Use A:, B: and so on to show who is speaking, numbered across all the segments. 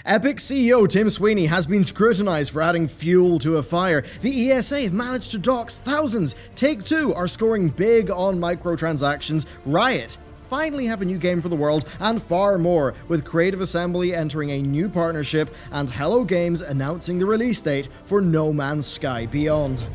A: Epic CEO Tim Sweeney has been scrutinized for adding fuel to a fire. The ESA have managed to dox thousands. Take-Two are scoring big on microtransactions. Riot finally have a new game for the world, and far more, with Creative Assembly entering a new partnership and Hello Games announcing the release date for No Man's Sky Beyond.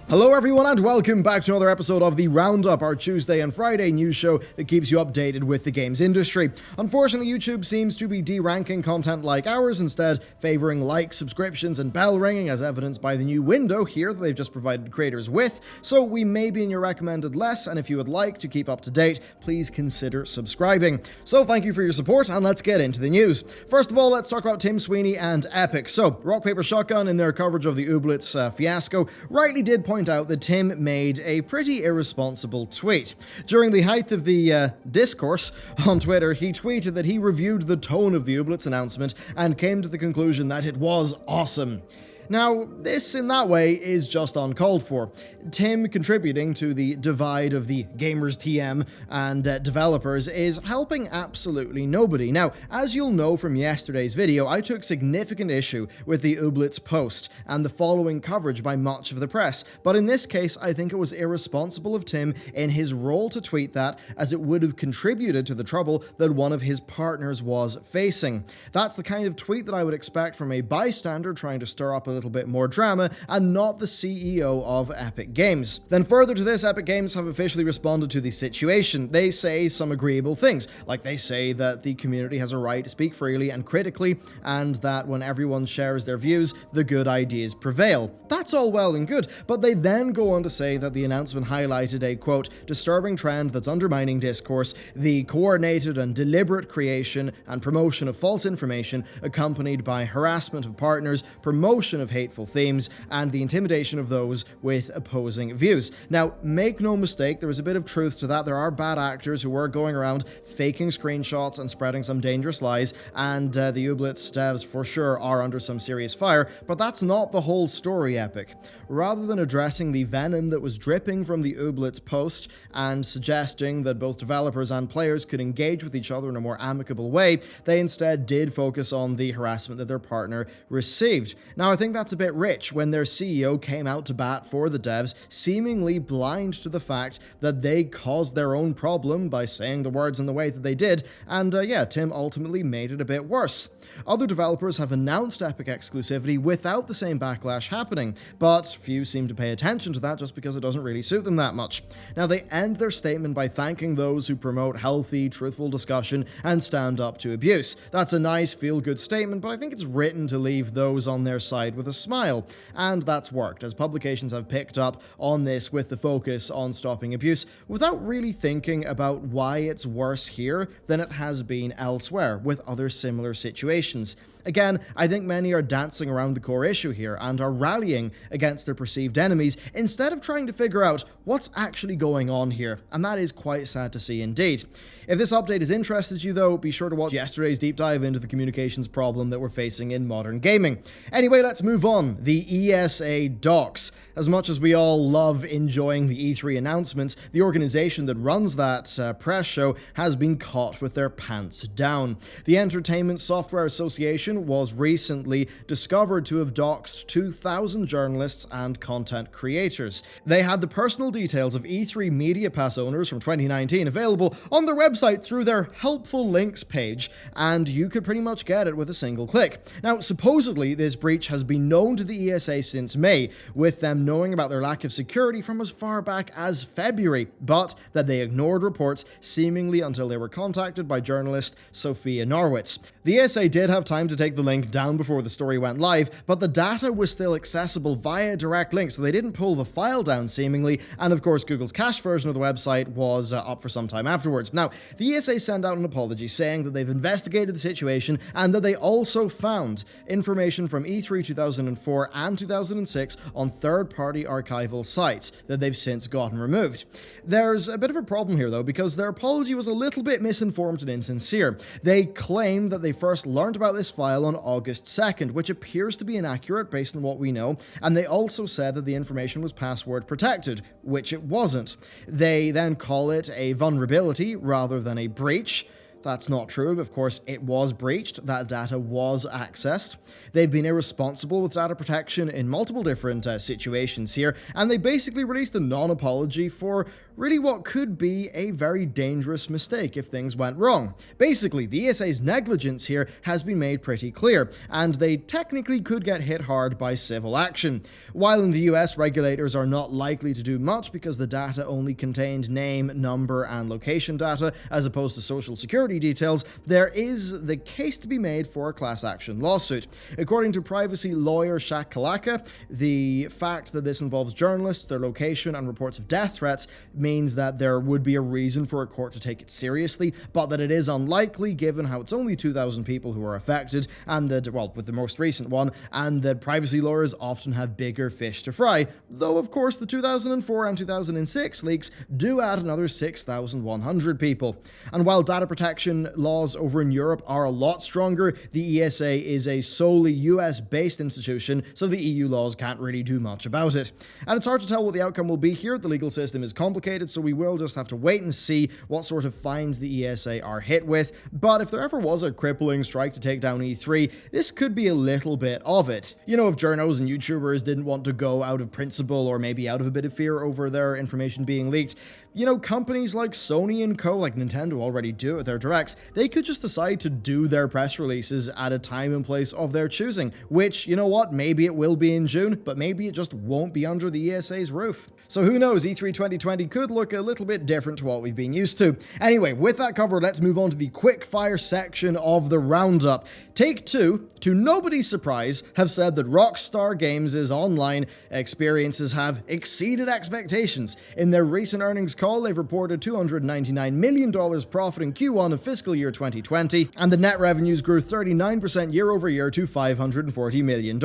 A: Hello everyone and welcome back to another episode of the Roundup, our Tuesday and Friday news show that keeps you updated with the games industry. Unfortunately, YouTube seems to be de-ranking content like ours, instead favouring likes, subscriptions and bell ringing, as evidenced by the new window here that they've just provided creators with, so we may be in your recommended less, and if you would like to keep up to date, please consider subscribing. So thank you for your support, and let's get into the news. First of all, let's talk about Tim Sweeney and Epic. So, Rock Paper Shotgun, in their coverage of the Ooblets fiasco, rightly did point out that Tim made a pretty irresponsible tweet. During the height of the discourse on Twitter, he tweeted that he reviewed the tone of the Ooblets announcement and came to the conclusion that it was awesome. Now, this in that way is just uncalled for. Tim contributing to the divide of the gamers TM and developers is helping absolutely nobody. Now, as you'll know from yesterday's video, I took significant issue with the Ooblets post and the following coverage by much of the press, but in this case, I think it was irresponsible of Tim in his role to tweet that, as it would have contributed to the trouble that one of his partners was facing. That's the kind of tweet that I would expect from a bystander trying to stir up a little bit more drama, and not the CEO of Epic Games. Then further to this, Epic Games have officially responded to the situation. They say some agreeable things, like they say that the community has a right to speak freely and critically, and that when everyone shares their views, the good ideas prevail. That's all well and good, but they then go on to say that the announcement highlighted a, quote, disturbing trend that's undermining discourse, the coordinated and deliberate creation and promotion of false information accompanied by harassment of partners, promotion of hateful themes, and the intimidation of those with opposing views. Now, make no mistake, there is a bit of truth to that. There are bad actors who were going around faking screenshots and spreading some dangerous lies, and the Ooblets devs for sure are under some serious fire, but that's not the whole story, Epic. Rather than addressing the venom that was dripping from the Ooblets post and suggesting that both developers and players could engage with each other in a more amicable way, they instead did focus on the harassment that their partner received. Now, I think that's a bit rich when their CEO came out to bat for the devs, seemingly blind to the fact that they caused their own problem by saying the words in the way that they did, and yeah, Tim ultimately made it a bit worse. Other developers have announced Epic exclusivity without the same backlash happening, but few seem to pay attention to that just because it doesn't really suit them that much. Now, they end their statement by thanking those who promote healthy, truthful discussion and stand up to abuse. That's a nice, feel-good statement, but I think it's written to leave those on their side with a smile, and that's worked, as publications have picked up on this with the focus on stopping abuse, without really thinking about why it's worse here than it has been elsewhere with other similar situations. Again, I think many are dancing around the core issue here and are rallying against their perceived enemies instead of trying to figure out what's actually going on here, and that is quite sad to see indeed. If this update has interested you though, be sure to watch yesterday's deep dive into the communications problem that we're facing in modern gaming. Anyway, let's move on. The ESA Doxx. As much as we all love enjoying the E3 announcements, the organization that runs that press show has been caught with their pants down. The Entertainment Software Association was recently discovered to have doxed 2,000 journalists and content creators. They had the personal details of E3 Media Pass owners from 2019 available on their website through their helpful links page, and you could pretty much get it with a single click. Now, supposedly, this breach has been known to the ESA since May, with them knowing about their lack of security from as far back as February, but that they ignored reports seemingly until they were contacted by journalist Sophia Norwitz. The ESA did have time to take the link down before the story went live, but the data was still accessible via direct links, so they didn't pull the file down seemingly, and of course Google's cached version of the website was up for some time afterwards. Now, the ESA sent out an apology saying that they've investigated the situation and that they also found information from E3 2004 and 2006 on third-party archival sites that they've since gotten removed. There's a bit of a problem here though, because their apology was a little bit misinformed and insincere. They claim that they first learned about this file on August 2nd, which appears to be inaccurate based on what we know, and they also said that the information was password protected, which it wasn't. They then call it a vulnerability rather than a breach. That's not true. Of course, it was breached. That data was accessed. They've been irresponsible with data protection in multiple different situations here, and they basically released a non-apology for really what could be a very dangerous mistake if things went wrong. Basically, the ESA's negligence here has been made pretty clear, and they technically could get hit hard by civil action. While in the US, regulators are not likely to do much because the data only contained name, number, and location data, as opposed to social security details, there is the case to be made for a class action lawsuit. According to privacy lawyer Shaq Kalaka, the fact that this involves journalists, their location, and reports of death threats means that there would be a reason for a court to take it seriously, but that it is unlikely given how it's only 2,000 people who are affected, and that, well, with the most recent one, and that privacy lawyers often have bigger fish to fry, though of course the 2004 and 2006 leaks do add another 6,100 people. And while data protection laws over in Europe are a lot stronger, the ESA is a solely US-based institution, so the EU laws can't really do much about it. And it's hard to tell what the outcome will be here. The legal system is complicated, so we will just have to wait and see what sort of fines the ESA are hit with. But if there ever was a crippling strike to take down E3, this could be a little bit of it. You know, if journos and YouTubers didn't want to go out of principle or maybe out of a bit of fear over their information being leaked, you know, companies like Sony and co, like Nintendo already do it with their directs, they could just decide to do their press releases at a time and place of their choosing, which, you know what, maybe it will be in June, but maybe it just won't be under the ESA's roof. So who knows, E3 2020 could look a little bit different to what we've been used to. Anyway, with that covered, let's move on to the quickfire section of the roundup. Take-Two, to nobody's surprise, have said that Rockstar Games' online experiences have exceeded expectations. In their recent earnings call, they've reported $299 million profit in Q1 of fiscal year 2020, and the net revenues grew 39% year over year to $540 million.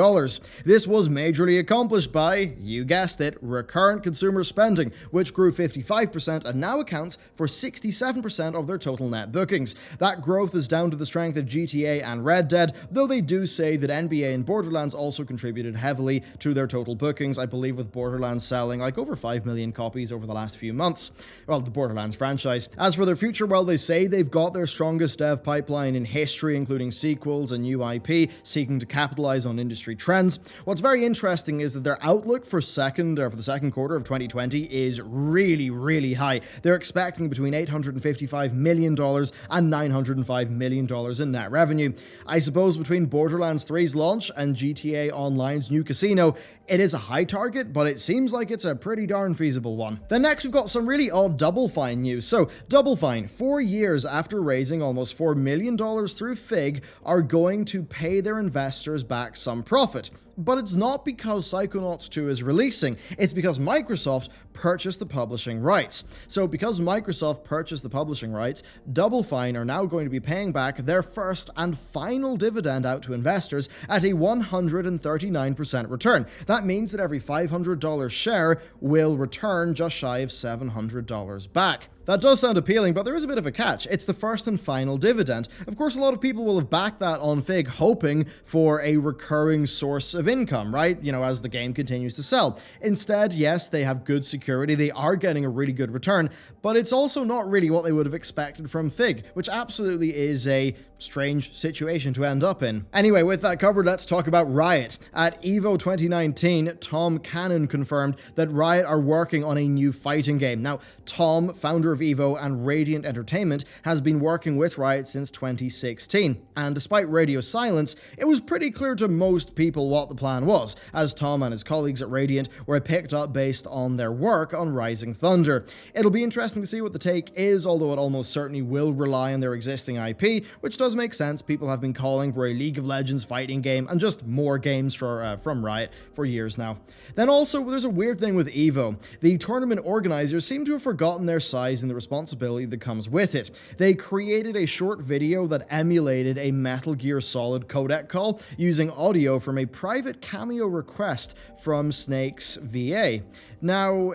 A: This was majorly accomplished by, you guessed it, recurrent consumer spending, which grew 55% and now accounts for 67% of their total net bookings. That growth is down to the strength of GTA and Red Dead, though they do say that NBA and Borderlands also contributed heavily to their total bookings, I believe with Borderlands selling like over 5 million copies over the last few months. Well, the Borderlands franchise. As for their future, well, they say they've got their strongest dev pipeline in history, including sequels and new IP, seeking to capitalize on industry trends. What's very interesting is that their outlook for the second quarter of 2020 is really, really high. They're expecting between $855 million and $905 million in net revenue. I suppose between Borderlands 3's launch and GTA Online's new casino, it is a high target, but it seems like it's a pretty darn feasible one. Then next we've got some really odd Double Fine news. So, Double Fine, 4 years after raising almost $4 million through Fig, are going to pay their investors back some profit. But it's not because Psychonauts 2 is releasing, it's because Microsoft purchased the publishing rights. So because Microsoft purchased the publishing rights, Double Fine are now going to be paying back their first and final dividend out to investors at a 139% return. That means that every $500 share will return just shy of $700 back. That does sound appealing, but there is a bit of a catch. It's the first and final dividend. Of course, a lot of people will have backed that on Fig, hoping for a recurring source of income, right? You know, as the game continues to sell. Instead, yes, they have good security, they are getting a really good return, but it's also not really what they would have expected from Fig, which absolutely is a strange situation to end up in. Anyway, with that covered, let's talk about Riot. At Evo 2019, Tom Cannon confirmed that Riot are working on a new fighting game. Now, Tom, founder of Evo and Radiant Entertainment, has been working with Riot since 2016, and despite radio silence, it was pretty clear to most people what the plan was, as Tom and his colleagues at Radiant were picked up based on their work on Rising Thunder. It'll be interesting to see what the take is, although it almost certainly will rely on their existing IP, which does make sense. People have been calling for a League of Legends fighting game and just more games from Riot for years now. Then also, there's a weird thing with Evo. The tournament organizers seem to have forgotten their size and the responsibility that comes with it. They created a short video that emulated a Metal Gear Solid codec call using audio from a private cameo request from Snake's VA. Now,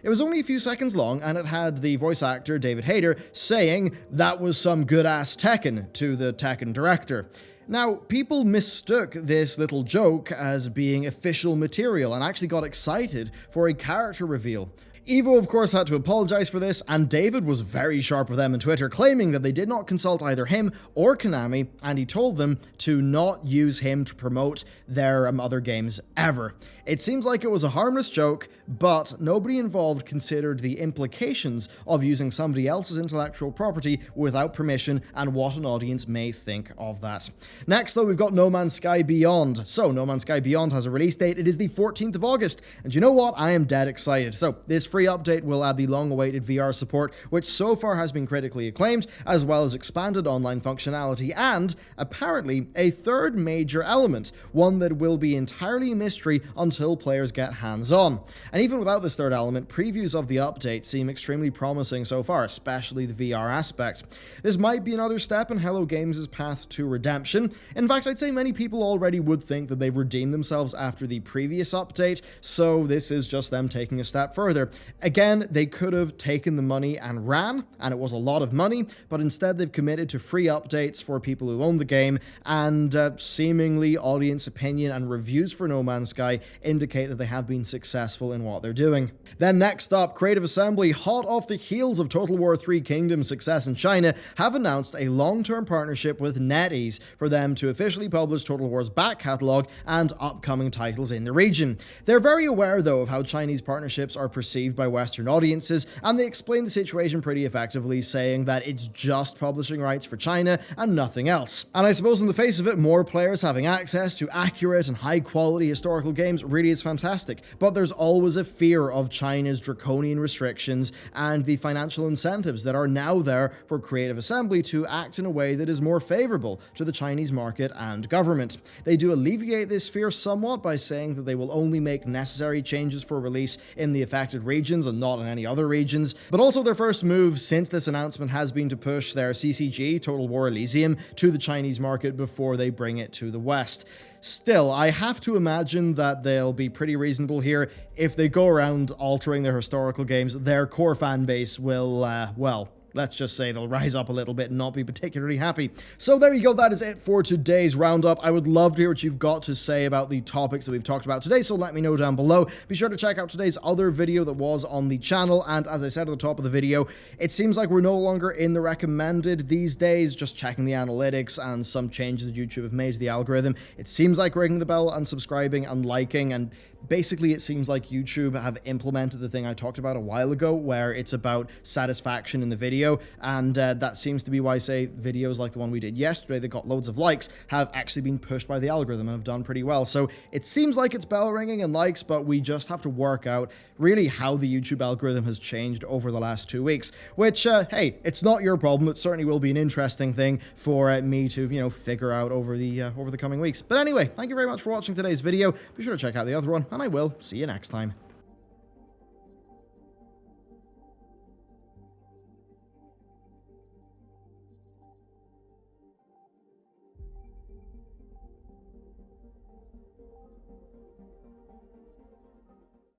A: it was only a few seconds long, and it had the voice actor David Hayter saying that was some good-ass Tekken to the Tekken director. Now, people mistook this little joke as being official material and actually got excited for a character reveal. Evo, of course, had to apologize for this, and David was very sharp with them on Twitter, claiming that they did not consult either him or Konami, and he told them to not use him to promote their other games ever. It seems like it was a harmless joke, but nobody involved considered the implications of using somebody else's intellectual property without permission and what an audience may think of that. Next, though, we've got No Man's Sky Beyond. So, No Man's Sky Beyond has a release date. It is the 14th of August, and you know what? I am dead excited. So, this free update will add the long-awaited VR support, which so far has been critically acclaimed, as well as expanded online functionality, and, apparently, a third major element, one that will be entirely a mystery until players get hands-on. And even without this third element, previews of the update seem extremely promising so far, especially the VR aspect. This might be another step in Hello Games' path to redemption. In fact, I'd say many people already would think that they've redeemed themselves after the previous update, so this is just them taking a step further. Again, they could have taken the money and ran, and it was a lot of money, but instead they've committed to free updates for people who own the game, and seemingly audience opinion and reviews for No Man's Sky indicate that they have been successful in what they're doing. Then next up, Creative Assembly, hot off the heels of Total War 3 Kingdom's success in China, have announced a long-term partnership with NetEase for them to officially publish Total War's back catalogue and upcoming titles in the region. They're very aware, though, of how Chinese partnerships are perceived by Western audiences, and they explain the situation pretty effectively, saying that it's just publishing rights for China and nothing else. And I suppose in the face of it, more players having access to accurate and high-quality historical games really is fantastic, but there's always a fear of China's draconian restrictions and the financial incentives that are now there for Creative Assembly to act in a way that is more favorable to the Chinese market and government. They do alleviate this fear somewhat by saying that they will only make necessary changes for release in the affected regions and not in any other regions, but also their first move since this announcement has been to push their CCG, Total War Elysium, to the Chinese market before they bring it to the West. Still, I have to imagine that they'll be pretty reasonable here. If they go around altering their historical games, their core fan base will, well, let's just say they'll rise up a little bit and not be particularly happy. So there you go, that is it for today's roundup. I would love to hear what you've got to say about the topics that we've talked about today, so let me know down below. Be sure to check out today's other video that was on the channel, and as I said at the top of the video, it seems like we're no longer in the recommended these days, just checking the analytics and some changes that YouTube have made to the algorithm. It seems like ringing the bell and subscribing and liking, and basically it seems like YouTube have implemented the thing I talked about a while ago, where it's about satisfaction in the video, and that seems to be why, say, videos like the one we did yesterday that got loads of likes have actually been pushed by the algorithm and have done pretty well. So it seems like it's bell ringing and likes, but we just have to work out really how the YouTube algorithm has changed over the last 2 weeks, which, hey, it's not your problem. It certainly will be an interesting thing for me to, figure out over the coming weeks. But anyway, thank you very much for watching today's video. Be sure to check out the other one, and I will see you next time.